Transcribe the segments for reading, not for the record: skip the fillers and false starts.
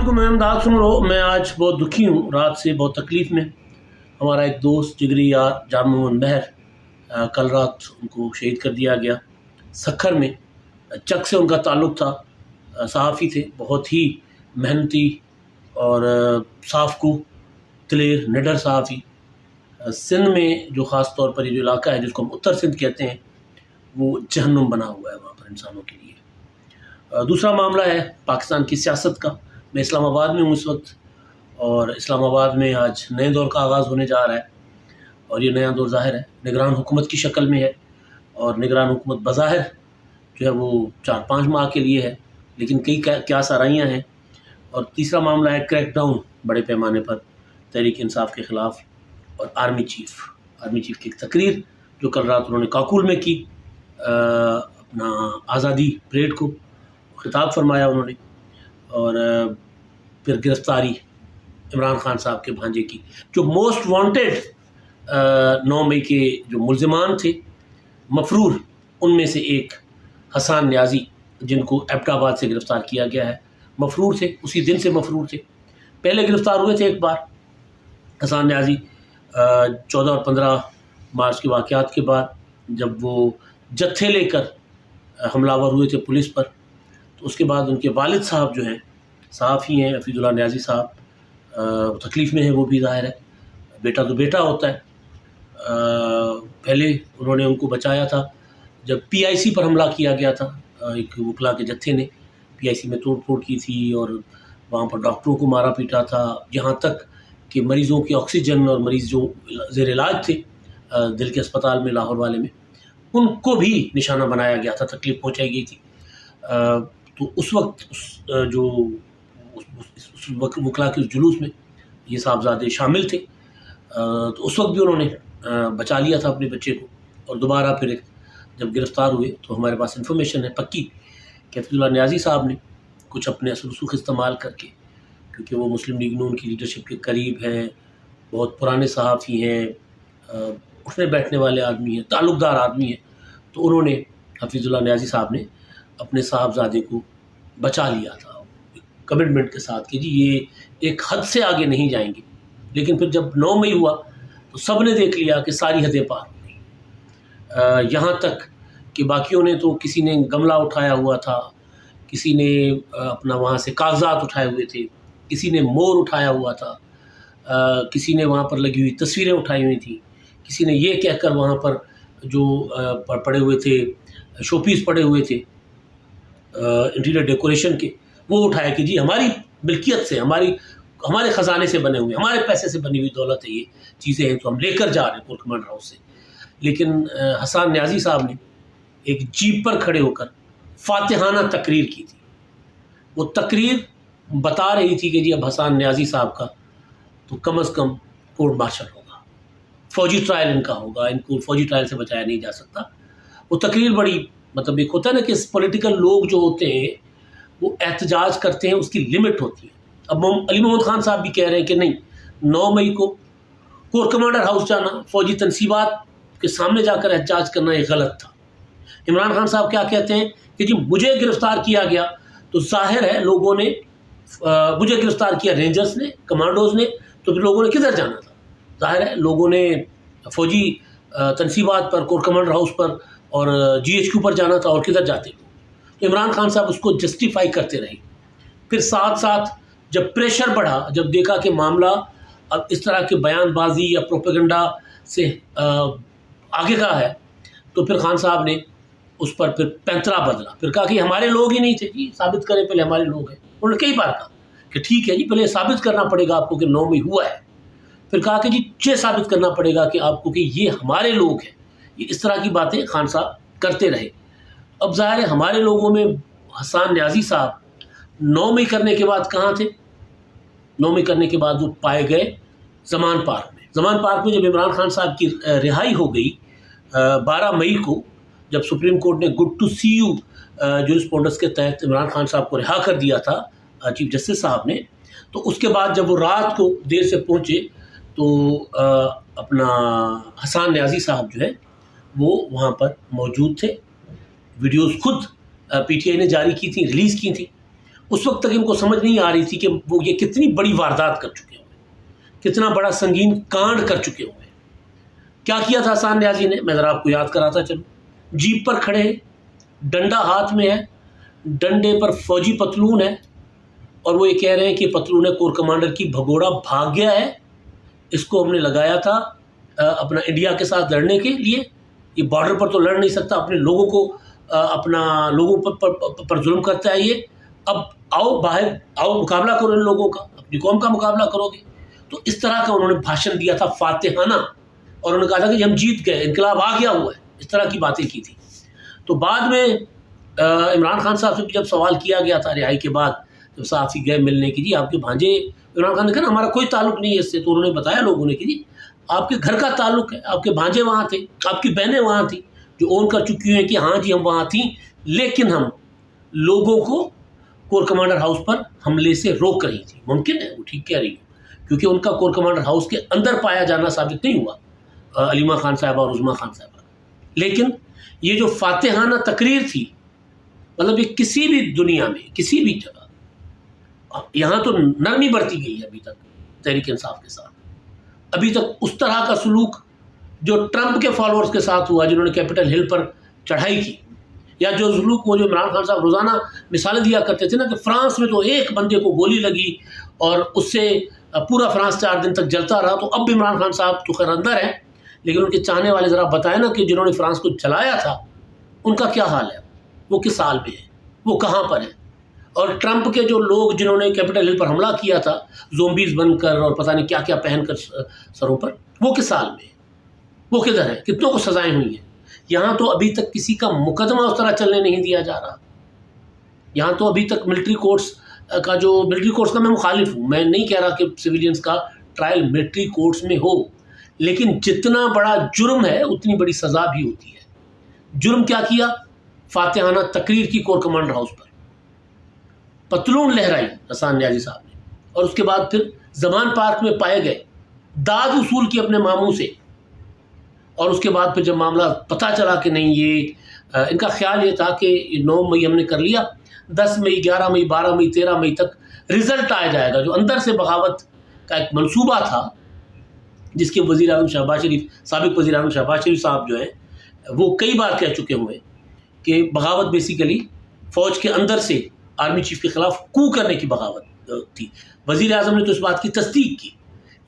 علیکم، میں امداد سن رہا ہوں۔ میں آج بہت دکھی ہوں، رات سے بہت تکلیف میں۔ ہمارا ایک دوست جگری یار جان محمد مہر کل رات ان کو شہید کر دیا گیا سکھر میں۔ چک سے ان کا تعلق تھا، صحافی تھے، بہت ہی محنتی اور صاف کو دلیر نڈر صحافی۔ سندھ میں جو خاص طور پر یہ جو علاقہ ہے جس کو ہم اتر سندھ کہتے ہیں، وہ جہنم بنا ہوا ہے وہاں پر انسانوں کے لیے۔ دوسرا معاملہ ہے پاکستان کی سیاست کا۔ میں اسلام آباد میں ہوں اس وقت، اور اسلام آباد میں آج نئے دور کا آغاز ہونے جا رہا ہے، اور یہ نیا دور ظاہر ہے نگران حکومت کی شکل میں ہے، اور نگران حکومت بظاہر جو ہے وہ 4-5 ماہ کے لیے ہے، لیکن کئی کیا سرائیاں ہیں۔ اور تیسرا معاملہ ہے کریک ڈاؤن بڑے پیمانے پر تحریک انصاف کے خلاف، اور آرمی چیف کی ایک تقریر جو کل رات انہوں نے کاکول میں کی، اپنا آزادی پریڈ کو خطاب فرمایا انہوں نے، اور پھر گرفتاری عمران خان صاحب کے بھانجے کی، جو موسٹ وانٹیڈ 9 مئی کے جو ملزمان تھے مفرور، ان میں سے ایک حسان نیازی، جن کو ایبٹ آباد سے گرفتار کیا گیا ہے، مفرور تھے، اسی دن سے مفرور تھے۔ پہلے گرفتار ہوئے تھے ایک بار حسان نیازی 14 اور 15 مارچ کے واقعات کے بعد، جب وہ جتھے لے کر حملہ آور ہوئے تھے پولیس پر۔ تو اس کے بعد ان کے والد صاحب جو ہیں صحافی ہیں، حفیظ اللہ نیازی صاحب، تکلیف میں ہیں وہ بھی ظاہر ہے، بیٹا تو بیٹا ہوتا ہے۔ پہلے انہوں نے ان کو بچایا تھا جب PIC پر حملہ کیا گیا تھا، ایک وکلا کے جتھے نے PIC میں توڑ پھوڑ کی تھی، اور وہاں پر ڈاکٹروں کو مارا پیٹا تھا، یہاں تک کہ مریضوں کی آکسیجن، اور مریض جو زیر علاج تھے دل کے اسپتال میں لاہور والے میں، ان کو بھی نشانہ بنایا گیا تھا، تکلیف پہنچائی گئی تھی۔ تو اس وقت جو وکلا کے جلوس میں یہ صاحبزادے شامل تھے، تو اس وقت بھی انہوں نے بچا لیا تھا اپنے بچے کو۔ اور دوبارہ پھر جب گرفتار ہوئے تو ہمارے پاس انفارمیشن ہے پکی کہ حفیظ اللہ نیازی صاحب نے کچھ اپنے اثر رسوخ استعمال کر کے، کیونکہ وہ مسلم لیگ نون کی لیڈرشپ کے قریب ہیں، بہت پرانے صحافی ہیں، اٹھنے بیٹھنے والے آدمی ہیں، تعلق دار آدمی ہیں، تو انہوں نے حفیظ اللہ نیازی صاحب نے اپنے صاحبزادے کو بچا لیا تھا کمٹمنٹ کے ساتھ کہ جی یہ ایک حد سے آگے نہیں جائیں گے۔ لیکن پھر جب 9 مئی ہوا تو سب نے دیکھ لیا کہ ساری حدیں پار ہو گئی، یہاں تک کہ باقیوں نے تو کسی نے گملہ اٹھایا ہوا تھا، کسی نے اپنا وہاں سے کاغذات اٹھائے ہوئے تھے، کسی نے مور اٹھایا ہوا تھا، کسی نے وہاں پر لگی ہوئی تصویریں اٹھائی ہوئی تھیں، کسی نے یہ کہہ کر وہاں پر جو پڑے ہوئے تھے شو پیس پڑے ہوئے تھے انٹیریئر ڈیکوریشن کے، وہ اٹھائے کہ جی ہماری ملکیت سے، ہمارے خزانے سے بنے ہوئے، ہمارے پیسے سے بنی ہوئی دولت ہے، یہ چیزیں ہیں تو ہم لے کر جا رہے ہیں کورٹ کمانڈر ہاؤس سے۔ لیکن حسان نیازی صاحب نے ایک جیپ پر کھڑے ہو کر فاتحانہ تقریر کی تھی۔ وہ تقریر بتا رہی تھی کہ جی اب حسان نیازی صاحب کا تو کم از کم کورٹ مارشل ہوگا، فوجی ٹرائل ان کا ہوگا، ان کو فوجی ٹرائل سے بچایا نہیں جا سکتا۔ وہ تقریر بڑی مطلب ایک ہوتا ہے نا کہ پولیٹیکل لوگ جو ہوتے ہیں وہ احتجاج کرتے ہیں، اس کی لمٹ ہوتی ہے۔ اب علی محمد خان صاحب بھی کہہ رہے ہیں کہ نہیں، 9 مئی کو کورٹ کمانڈر ہاؤس جانا، فوجی تنصیبات کے سامنے جا کر احتجاج کرنا یہ غلط تھا۔ عمران خان صاحب کیا کہتے ہیں کہ جی مجھے گرفتار کیا گیا تو ظاہر ہے لوگوں نے مجھے گرفتار کیا، رینجرز نے، کمانڈوز نے، تو پھر لوگوں نے کدھر جانا تھا؟ ظاہر ہے لوگوں نے فوجی تنصیبات پر، کورٹ کمانڈر ہاؤس پر اور GHQ پر جانا تھا، اور کدھر جاتے لوگ؟ عمران خان صاحب اس کو جسٹیفائی کرتے رہے۔ پھر ساتھ ساتھ جب پریشر بڑھا، جب دیکھا کہ معاملہ اب اس طرح کے بیان بازی یا پروپیگنڈا سے آگے کا ہے، تو پھر خان صاحب نے اس پر پھر پینترا بدلا، پھر کہا کہ ہمارے لوگ ہی نہیں تھے، جی ثابت کریں پہلے ہمارے لوگ ہیں۔ انہوں نے کئی بار کہا کہ ٹھیک ہے جی پہلے ثابت کرنا پڑے گا آپ کو کہ 9 مئی ہوا ہے، پھر کہا کہ جی یہ ثابت کرنا پڑے گا کہ آپ کو کہ یہ ہمارے لوگ ہیں۔ یہ اس طرح کی باتیں خان صاحب کرتے رہے۔ اب ظاہر ہے ہمارے لوگوں میں حسان نیازی صاحب 9 مئی کرنے کے بعد کہاں تھے؟ 9 مئی کرنے کے بعد وہ پائے گئے زمان پارک میں۔ زمان پارک میں جب عمران خان صاحب کی رہائی ہو گئی 12 مئی کو، جب سپریم کورٹ نے گڈ ٹو سی یو جورسپونڈنس کے تحت عمران خان صاحب کو رہا کر دیا تھا چیف جسٹس صاحب نے، تو اس کے بعد جب وہ رات کو دیر سے پہنچے تو اپنا حسان نیازی صاحب جو ہے وہ وہاں پر موجود تھے۔ ویڈیوز خود PTI نے جاری کی تھیں، ریلیز کی تھیں، اس وقت تک ان کو سمجھ نہیں آ رہی تھی کہ وہ یہ کتنی بڑی واردات کر چکے ہوئے، کتنا بڑا سنگین کانڈ کر چکے ہوئے۔ کیا کیا تھا حسان نیازی نے؟ میں ذرا آپ کو یاد کراتا چلوں۔ جیپ پر کھڑے، ڈنڈا ہاتھ میں ہے، ڈنڈے پر فوجی پتلون ہے، اور وہ یہ کہہ رہے ہیں کہ پتلون کور کمانڈر کی بھگوڑا بھاگ گیا ہے، اس کو ہم نے لگایا تھا اپنا انڈیا کے ساتھ لڑنے کے لیے، یہ بارڈر پر تو لڑ نہیں سکتا، اپنے لوگوں کو اپنا لوگوں پر ظلم کرتا ہے یہ، اب آؤ باہر آؤ، مقابلہ کرو ان لوگوں کا، اپنی قوم کا مقابلہ کرو گے۔ تو اس طرح کا انہوں نے بھاشن دیا تھا فاتحانہ، اور انہوں نے کہا تھا کہ ہم جیت گئے، انقلاب آ گیا ہوا ہے، اس طرح کی باتیں کی تھی۔ تو بعد میں عمران خان صاحب سے جب سوال کیا گیا تھا رہائی کے بعد، جب صحافی گئے ملنے کی، جی آپ کے بھانجے، عمران خان نے کہا ہمارا کوئی تعلق نہیں ہے اس سے، تو انہوں نے بتایا لوگوں نے کہ جی آپ کے گھر کا تعلق ہے، آپ کے بھانجے وہاں تھے، آپ کی بہنیں وہاں تھیں جو اون کر چکی ہیں کہ ہاں جی ہم وہاں تھیں، لیکن ہم لوگوں کو کور کمانڈر ہاؤس پر حملے سے روک رہی تھی۔ ممکن ہے وہ ٹھیک کہہ رہی ہوں، کیونکہ ان کا کور کمانڈر ہاؤس کے اندر پایا جانا ثابت نہیں ہوا علیمہ خان صاحبہ اور عظمیٰ خان صاحبہ، لیکن یہ جو فاتحانہ تقریر تھی، مطلب یہ کسی بھی دنیا میں کسی بھی جگہ، یہاں تو نرمی برتی گئی ہے ابھی تک تحریک انصاف کے ساتھ، ابھی تک اس طرح کا سلوک جو ٹرمپ کے فالوورز کے ساتھ ہوا جنہوں نے کیپٹل ہل پر چڑھائی کی، یا جو سلوک وہ جو عمران خان صاحب روزانہ مثالیں دیا کرتے تھے نا کہ فرانس میں تو ایک بندے کو گولی لگی اور اس سے پورا فرانس 4 دن تک جلتا رہا، تو اب بھی عمران خان صاحب تو خیر اندر ہیں، لیکن ان کے چاہنے والے ذرا بتائیں نا کہ جنہوں نے فرانس کو جلایا تھا ان کا کیا حال ہے، وہ کس حال میں ہے، وہ کہاں پر ہیں؟ اور ٹرمپ کے جو لوگ جنہوں نے کیپٹل ہل پر حملہ کیا تھا زومبیز بن کر اور پتہ نہیں کیا کیا پہن کر سروں پر، وہ کس حال میں ہے، وہ کدھر ہے؟ کتنوں کو سزائیں ہوئی ہیں؟ یہاں تو ابھی تک کسی کا مقدمہ اس طرح چلنے نہیں دیا جا رہا، یہاں تو ابھی تک ملٹری کورٹس کا میں مخالف ہوں، میں نہیں کہہ رہا کہ سویلینز کا ٹرائل ملٹری کورٹس میں ہو، لیکن جتنا بڑا جرم ہے اتنی بڑی سزا بھی ہوتی ہے۔ جرم کیا کیا؟ فاتحانہ تقریر کی کور کمانڈر ہاؤس پر، پتلون لہرائی حسان نیازی صاحب نے، اور اس کے بعد پھر زمان پارک میں پائے گئے، داد وصول کی اپنے ماموں سے، اور اس کے بعد پھر جب معاملہ پتہ چلا کہ نہیں یہ ان کا خیال یہ تھا کہ 9 مئی ہم نے کر لیا، 10 مئی 11 مئی 12 مئی 13 مئی تک رزلٹ آ جائے گا، جو اندر سے بغاوت کا ایک منصوبہ تھا جس کے وزیر اعظم شہباز شریف، سابق وزیر اعظم شہباز شریف صاحب جو ہیں وہ کئی بار کہہ چکے ہوئے کہ بغاوت بیسیکلی فوج کے اندر سے آرمی چیف کے خلاف کو کرنے کی بغاوت تھی۔ وزیر اعظم نے تو اس بات کی تصدیق کی،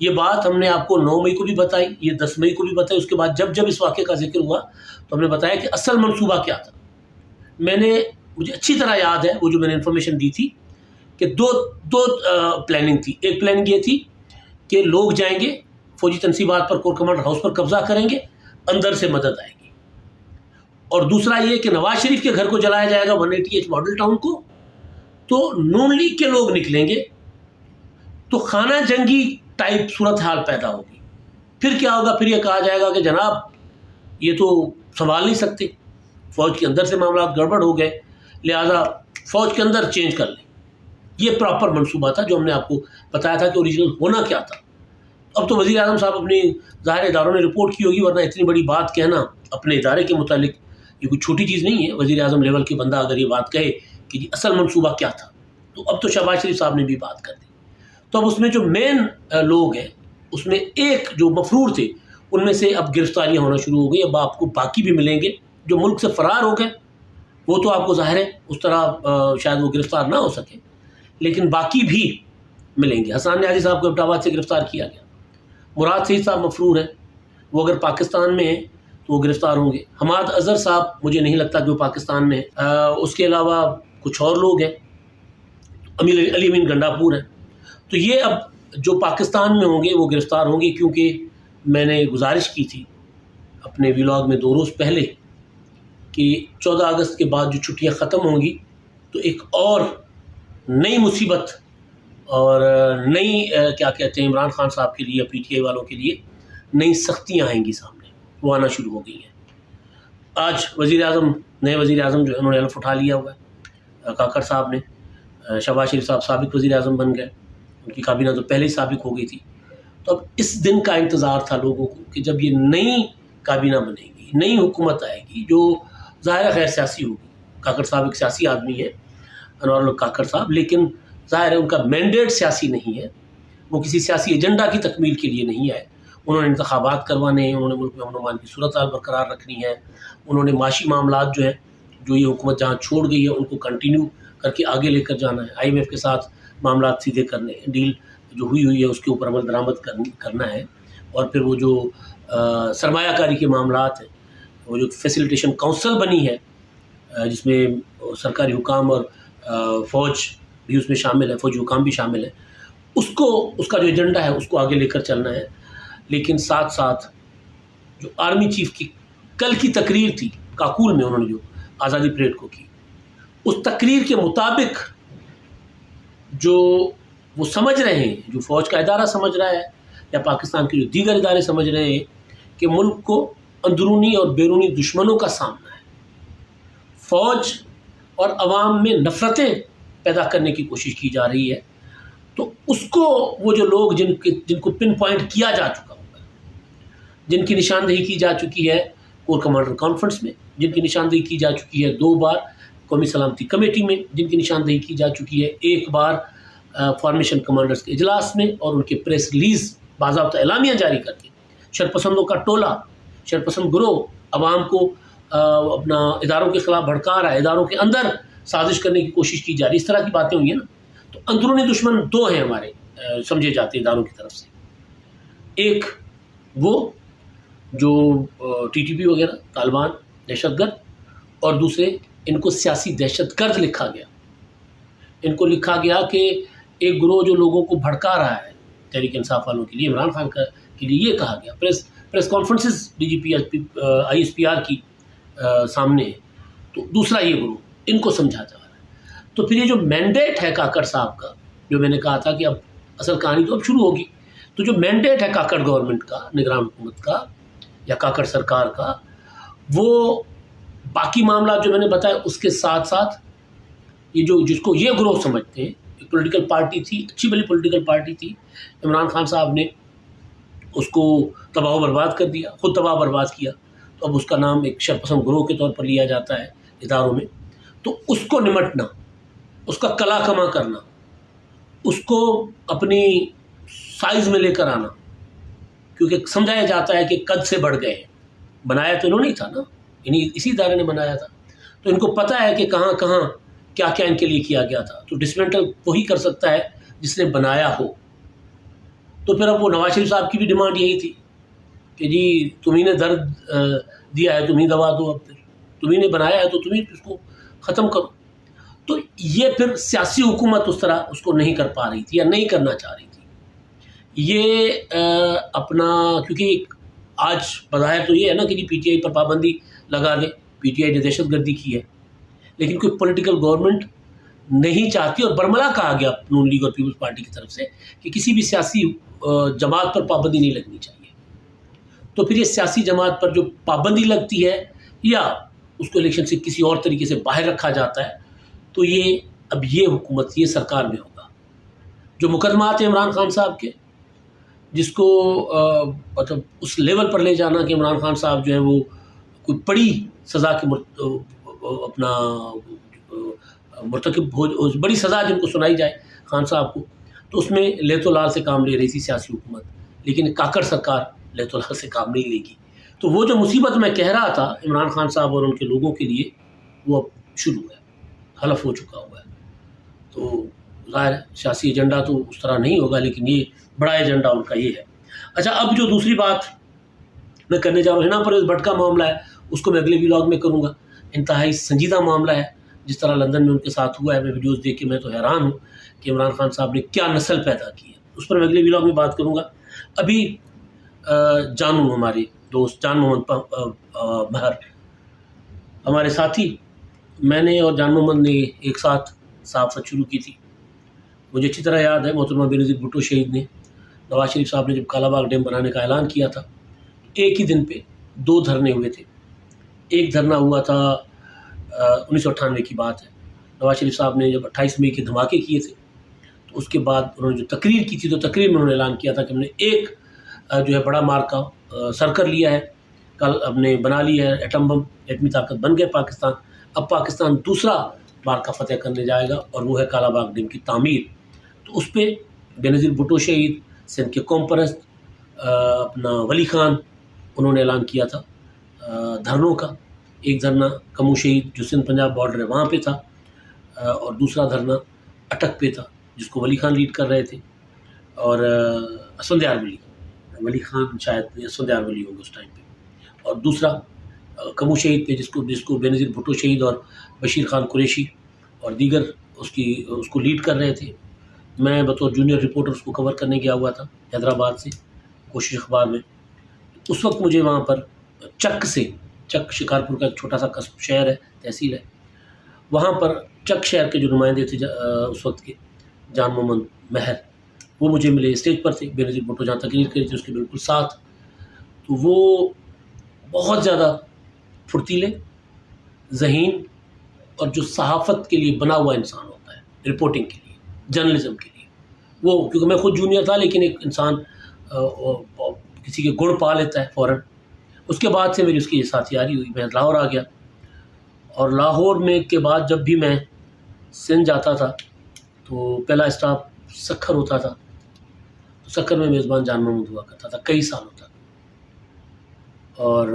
یہ بات ہم نے آپ کو 9 مئی کو بھی بتائی، یہ 10 مئی کو بھی بتائی، اس کے بعد جب اس واقعے کا ذکر ہوا تو ہم نے بتایا کہ اصل منصوبہ کیا تھا۔ مجھے اچھی طرح یاد ہے وہ جو میں نے انفارمیشن دی تھی کہ دو پلاننگ تھی، ایک پلاننگ یہ تھی کہ لوگ جائیں گے فوجی تنصیبات پر، کور کمانڈر ہاؤس پر قبضہ کریں گے، اندر سے مدد آئے گی، اور دوسرا یہ کہ نواز شریف کے گھر کو جلایا جائے گا 180H ماڈل ٹاؤن کو، تو نون لیگ کے لوگ نکلیں گے، تو خانہ جنگی ٹائپ صورتحال پیدا ہوگی۔ پھر کیا ہوگا؟ پھر یہ کہا جائے گا کہ جناب یہ تو سنبھال نہیں سکتے، فوج کے اندر سے معاملات گڑبڑ ہو گئے، لہذا فوج کے اندر چینج کر لیں۔ یہ پراپر منصوبہ تھا جو ہم نے آپ کو بتایا تھا کہ اوریجنل ہونا کیا تھا۔ اب تو وزیر اعظم صاحب اپنی ظاہر اداروں نے رپورٹ کی ہوگی، ورنہ اتنی بڑی بات کہنا اپنے ادارے کے متعلق یہ کوئی چھوٹی چیز نہیں ہے۔ وزیر اعظم لیول کے بندہ اگر یہ بات کہے کہ جی اصل منصوبہ کیا تھا، تو اب تو شہباز شریف صاحب نے بھی بات کر دی۔ تو اب اس میں جو مین لوگ ہیں، اس میں ایک جو مفرور تھے، ان میں سے اب گرفتاریاں ہونا شروع ہو گئی۔ اب آپ کو باقی بھی ملیں گے جو ملک سے فرار ہو گئے، وہ تو آپ کو ظاہر ہے اس طرح شاید وہ گرفتار نہ ہو سکے، لیکن باقی بھی ملیں گے۔ حسان نیازی صاحب کو ایبٹ آباد سے گرفتار کیا گیا، مراد سعید صاحب مفرور ہیں، وہ اگر پاکستان میں ہیں تو وہ گرفتار ہوں گے۔ حماد اظہر صاحب مجھے نہیں لگتا کہ وہ پاکستان میں ہیں۔ اس کے علاوہ کچھ اور لوگ ہیں، علی امین گنڈاپور ہیں۔ تو یہ اب جو پاکستان میں ہوں گے وہ گرفتار ہوں گے، کیونکہ میں نے گزارش کی تھی اپنے ویلاگ میں 2 روز پہلے کہ 14 اگست کے بعد جو چھٹیاں ختم ہوں گی تو ایک اور نئی مصیبت اور نئی کیا کہتے ہیں عمران خان صاحب کے لیے، پی ٹی آئی والوں کے لیے نئی سختیاں آئیں گی سامنے، وہ آنا شروع ہو گئی ہیں۔ آج نئے وزیر اعظم جو ہے انہوں نے حلف اٹھا لیا ہوا ہے، کاکڑ صاحب نے۔ شہباز شریف صاحب سابق وزیر اعظم بن گئے، ان کی کابینہ تو پہلے ہی سابق ہو گئی تھی۔ تو اب اس دن کا انتظار تھا لوگوں کو کہ جب یہ نئی کابینہ بنے گی، نئی حکومت آئے گی جو ظاہر خیر سیاسی ہوگی۔ کاکڑ صاحب ایک سیاسی آدمی ہے، انوار الحق کاکڑ صاحب، لیکن ظاہر ہے ان کا مینڈیٹ سیاسی نہیں ہے، وہ کسی سیاسی ایجنڈا کی تکمیل کے لیے نہیں آئے. انہوں نے انتخابات کروانے ہیں، انہوں نے ملک میں امن و امان کی صورتحال برقرار رکھنی ہے، انہوں نے معاشی معاملات جو ہیں جو یہ حکومت جہاں چھوڑ گئی ہے ان کو کنٹینیو کر کے آگے لے کر جانا ہے، IMF کے ساتھ معاملات سیدھے کرنے، ڈیل جو ہوئی ہے اس کے اوپر عمل درآمد کرنا ہے، اور پھر وہ جو سرمایہ کاری کے معاملات ہیں، وہ جو فیسیلیٹیشن کونسل بنی ہے جس میں سرکاری حکام اور فوج بھی اس میں شامل ہے، فوجی حکام بھی شامل ہے، اس کا جو ایجنڈا ہے اس کو آگے لے کر چلنا ہے. لیکن ساتھ ساتھ جو آرمی چیف کی کل کی تقریر تھی کاکول میں، انہوں نے جو آزادی پریڈ کو کی، اس تقریر کے مطابق جو وہ سمجھ رہے ہیں، جو فوج کا ادارہ سمجھ رہا ہے یا پاکستان کے جو دیگر ادارے سمجھ رہے ہیں کہ ملک کو اندرونی اور بیرونی دشمنوں کا سامنا ہے، فوج اور عوام میں نفرتیں پیدا کرنے کی کوشش کی جا رہی ہے، تو اس کو وہ جو لوگ جن کو پن پوائنٹ کیا جا چکا ہوگا، جن کی نشاندہی کی جا چکی ہے کور کمانڈر کانفرنس میں، جن کی نشاندہی کی جا چکی ہے 2 بار قومی سلامتی کمیٹی میں، جن کی نشاندہی کی جا چکی ہے 1 بار فارمیشن کمانڈرز کے اجلاس میں، اور ان کے پریس ریلیز باضابطہ اعلامیہ جاری کر کے شرپسندوں کا ٹولہ، شرپسند گروہ عوام کو اپنا اداروں کے خلاف بھڑکا رہا ہے، اداروں کے اندر سازش کرنے کی کوشش کی جا رہی ہے، اس طرح کی باتیں ہوئی ہیں نا. تو اندرونی دشمن 2 ہیں ہمارے سمجھے جاتے اداروں کی طرف سے، ایک وہ جو TTP وغیرہ طالبان دہشت گرد، اور دوسرے ان کو سیاسی دہشت گرد لکھا گیا. ان کو لکھا گیا کہ ایک گروہ جو لوگوں کو بھڑکا رہا ہے تحریک انصاف والوں کے لیے، عمران خان کے لیے یہ کہا گیا. پریس کانفرنسز DGP ISPR کی سامنے ہے. تو دوسرا یہ گروہ، ان کو سمجھا جا رہا ہے. تو پھر یہ جو مینڈیٹ ہے کاکڑ صاحب کا، جو میں نے کہا تھا کہ اب اصل کہانی تو اب شروع ہوگی، تو جو مینڈیٹ ہے کاکڑ گورنمنٹ کا، نگران حکومت کا یا کاکڑ سرکار کا، وہ باقی معاملات جو میں نے بتایا اس کے ساتھ ساتھ یہ جو جس کو یہ گروہ سمجھتے ہیں، ایک پولیٹیکل پارٹی تھی، اچھی بلی پولیٹیکل پارٹی تھی، عمران خان صاحب نے اس کو تباہ و برباد کر دیا، خود تباہ و برباد کیا، تو اب اس کا نام ایک شرپسند گروہ کے طور پر لیا جاتا ہے اداروں میں. تو اس کو نمٹنا، اس کا کلا کما کرنا، اس کو اپنی سائز میں لے کر آنا، کیونکہ سمجھایا جاتا ہے کہ قد سے بڑھ گئے ہیں. بنایا تو انہوں نے تھا نا، اسی ادارے نے بنایا تھا، تو ان کو پتہ ہے کہ کہاں کہاں کیا کیا ان کے لیے کیا گیا تھا. تو ڈسمینٹل وہی کر سکتا ہے جس نے بنایا ہو. تو پھر اب وہ نواز شریف صاحب کی بھی ڈیمانڈ یہی تھی کہ جی تمہیں نے درد دیا ہے، تمہیں دوا دو، اب پھر تمہیں نے بنایا ہے تو تمہیں اس کو ختم کرو. تو یہ پھر سیاسی حکومت اس طرح اس کو نہیں کر پا رہی تھی یا نہیں کرنا چاہ رہی تھی. یہ اپنا، کیونکہ آج بظاہر تو یہ ہے نا کہ جی PTI پر پابندی لگا دیں، PTI نے دہشت گردی کی ہے، لیکن کوئی پولیٹیکل گورنمنٹ نہیں چاہتی، اور برملا کہا گیا نون لیگ اور پیپلز پارٹی کی طرف سے کہ کسی بھی سیاسی جماعت پر پابندی نہیں لگنی چاہیے. تو پھر یہ سیاسی جماعت پر جو پابندی لگتی ہے یا اس کو الیکشن سے کسی اور طریقے سے باہر رکھا جاتا ہے، تو یہ اب یہ حکومت، یہ سرکار میں ہوگا. جو مقدمات ہیں عمران خان صاحب کے، جس کو مطلب اس لیول پر لے جانا کہ عمران خان صاحب جو ہیں وہ کوئی بڑی سزا کے اپنا مرتکب ہو، بڑی سزا جن کو سنائی جائے خان صاحب کو، تو اس میں لیت و لال سے کام لے رہی تھی سیاسی حکومت. لیکن کاکڑ سرکار لیت و لال سے کام نہیں لے گی. تو وہ جو مصیبت میں کہہ رہا تھا عمران خان صاحب اور ان کے لوگوں کے لیے، وہ اب شروع ہے، حلف ہو چکا ہوا ہے. تو ظاہر ہے سیاسی ایجنڈا تو اس طرح نہیں ہوگا، لیکن یہ بڑا ایجنڈا ان کا یہ ہے. اچھا، اب جو دوسری بات میں کرنے جا رہا ہوں، ہینا پرویز بٹ کا معاملہ ہے، اس کو میں اگلے ولاگ میں کروں گا. انتہائی سنجیدہ معاملہ ہے، جس طرح لندن میں ان کے ساتھ ہوا ہے. میں ویڈیوز دیکھ کے میں تو حیران ہوں کہ عمران خان صاحب نے کیا نسل پیدا کی ہے. اس پر میں اگلے ولاگ میں بات کروں گا. ابھی جانو، ہمارے دوست جان محمد مہر، ہمارے ساتھی، میں نے اور جان محمد نے ایک ساتھ صحافت شروع کی تھی. مجھے اچھی طرح یاد ہے محترمہ بینظیر بھٹو شہید نے، نواز شریف صاحب نے جب کالا باغ ڈیم بنانے کا اعلان کیا تھا، ایک ہی دن پہ 2 دھرنے ہوئے تھے. ایک دھرنا ہوا تھا 1998 کی بات ہے، نواز شریف صاحب نے جب 28 مئی کے دھماکے کیے تھے، تو اس کے بعد انہوں نے جو تقریر کی تھی، تو تقریر میں انہوں نے اعلان کیا تھا کہ ہم نے ایک جو ہے بڑا مارکا سر کر لیا ہے، کل ہم نے بنا لیا ہے ایٹم بم، ایٹمی طاقت بن گئے پاکستان. اب پاکستان دوسرا بار کا فتح کرنے جائے گا، اور وہ ہے کالا باغ ڈیم کی تعمیر۔ تو اس پہ بے نظیر بھٹو شہید، سندھ کے قوم پرست اپنا ولی خان، انہوں نے اعلان کیا تھا دھرنوں کا۔ ایک دھرنا کمو شہید جو سندھ پنجاب بارڈر ہے وہاں پہ تھا، اور دوسرا دھرنا اٹک پہ تھا جس کو ولی خان لیڈ کر رہے تھے، اور اسفندیار ولی خان شاید اسفندیار ولی ہوں گے اس ٹائم پہ، اور دوسرا کمو شہید پہ جس کو بے نظیر بھٹو شہید اور بشیر خان قریشی اور دیگر اس کو لیڈ کر رہے تھے۔ میں بطور جونیئر رپورٹر اس کو کور کرنے گیا ہوا تھا حیدرآباد سے، کوشش اخبار میں۔ اس وقت مجھے وہاں پر چک شکارپور کا ایک چھوٹا سا شہر ہے، تحصیل ہے، وہاں پر چک شہر کے جو نمائندے تھے اس وقت کے، جان محمد مہر، وہ مجھے ملے، اسٹیج پر تھے، بے نظیر بھٹو جہاں تقریر کری تھی اس کے بالکل ساتھ۔ تو وہ بہت زیادہ پھرتیلے، ذہین، اور جو صحافت کے لیے بنا ہوا انسان ہوتا ہے، رپورٹنگ کے لیے، جرنلزم کے لیے، وہ کیونکہ میں خود جونیئر تھا، لیکن ایک انسان کسی کے گڑ پا لیتا ہے فوراً۔ اس کے بعد سے میری اس کی ساتھیاری ہوئی، میں لاہور آ گیا، اور لاہور میں کے بعد جب بھی میں سندھ جاتا تھا تو پہلا اسٹاپ سکھر ہوتا تھا، تو سکھر میں میزبان جان محمود ہوا کرتا تھا کئی سالوں تک، اور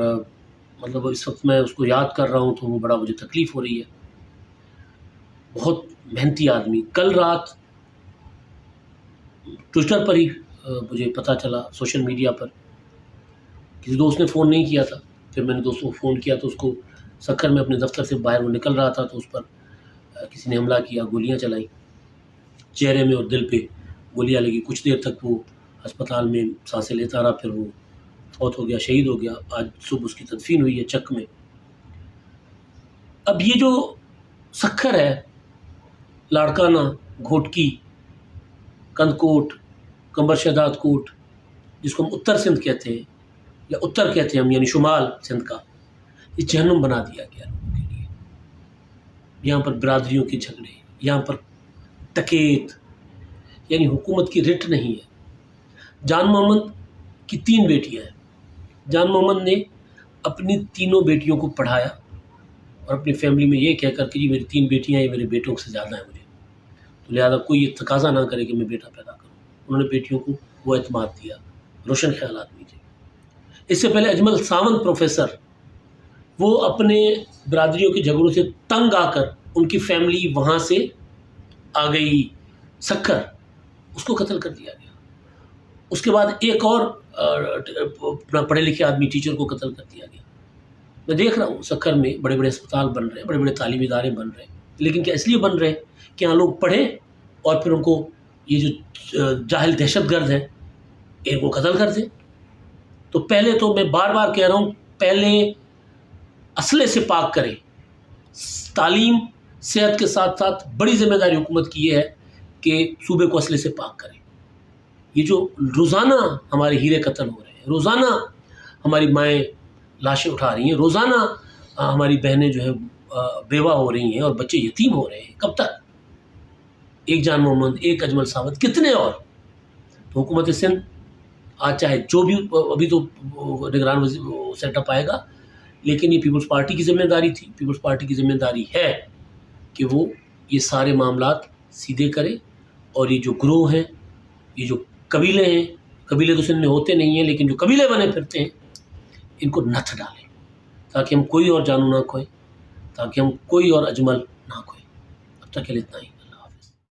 مطلب اس وقت میں اس کو یاد کر رہا ہوں تو وہ بڑا مجھے تکلیف ہو رہی ہے۔ بہت محنتی آدمی۔ کل رات ٹویٹر پر ہی مجھے پتہ چلا، سوشل میڈیا پر، کسی دوست نے فون نہیں کیا تھا، پھر میں نے دوستوں کو فون کیا تو اس کو سکھر میں اپنے دفتر سے باہر وہ نکل رہا تھا تو اس پر کسی نے حملہ کیا، گولیاں چلائیں، چہرے میں اور دل پہ گولیاں لگی۔ کچھ دیر تک وہ ہسپتال میں سانسیں لیتا رہا، پھر وہ فوت ہو گیا، شہید ہو گیا۔ آج صبح اس کی تدفین ہوئی ہے چک میں۔ اب یہ جو سکھر ہے، لاڑکانہ، گھوٹکی، کندکوٹ، کمبر شہداد کوٹ، جس کو ہم اتر سندھ کہتے ہیں یا اتر کہتے ہیں ہم، یعنی شمال سندھ کا، یہ جہنم بنا دیا گیا لوگوں کے لیے۔ یہاں پر برادریوں کے جھگڑے، یہاں پر ڈکیت، یعنی حکومت کی رٹ نہیں ہے۔ جان محمد کی 3 بیٹیاں ہیں۔ جان محمد نے اپنی تینوں بیٹیوں کو پڑھایا، اور اپنی فیملی میں یہ کہہ کر کہ جی میری 3 بیٹیاں ہیں، یہ میرے بیٹوں سے زیادہ ہیں مجھے، تو لہٰذا کوئی یہ تقاضا نہ کرے کہ میں بیٹا پیدا کروں۔ انہوں نے بیٹیوں کو وہ اعتماد دیا، روشن خیال آدمی تھے۔ اس سے پہلے اجمل ساونت پروفیسر، وہ اپنے برادریوں کے جھگڑوں سے تنگ آ کر ان کی فیملی وہاں سے آ گئی سکھر، اس کو قتل کر دیا گیا۔ اس کے بعد ایک اور پڑھے لکھے آدمی ٹیچر کو قتل کر دیا گیا۔ میں دیکھ رہا ہوں سکھر میں بڑے بڑے اسپتال بن رہے ہیں، بڑے بڑے تعلیمی ادارے بن رہے ہیں، لیکن کیا اس لیے بن رہے ہیں کہ یہاں لوگ پڑھیں اور پھر ان کو یہ جو جاہل دہشت گرد ہیں ان کو قتل کر دیں؟ تو پہلے تو میں بار بار کہہ رہا ہوں، پہلے اسلحے سے پاک کریں۔ تعلیم، صحت کے ساتھ ساتھ بڑی ذمہ داری حکومت کی یہ ہے کہ صوبے کو اسلحے سے پاک کریں۔ یہ جو روزانہ ہمارے ہیرے قتل ہو رہے ہیں، روزانہ ہماری مائیں لاشیں اٹھا رہی ہیں، روزانہ ہماری بہنیں جو ہے بیوہ ہو رہی ہیں اور بچے یتیم ہو رہے ہیں، کب تک؟ ایک جان محمد، ایک اجمل ساوت، کتنے اور؟ تو حکومت سندھ آج چاہے جو بھی، ابھی تو نگران سیٹ اپ آئے گا، لیکن یہ پیپلز پارٹی کی ذمہ داری تھی، پیپلز پارٹی کی ذمہ داری ہے کہ وہ یہ سارے معاملات سیدھے کرے، اور یہ جو گروہ ہیں، یہ جو قبیلے ہیں، قبیلے تو سندھ میں ہوتے نہیں ہیں لیکن جو قبیلے بنے پھرتے ہیں، ان کو نتھ ڈالیں تاکہ ہم کوئی اور جانو نہ کھوئیں، تاکہ ہم کوئی اور اجمل نہ کھوئیں۔ اب تک کے لیے اتنا ہی۔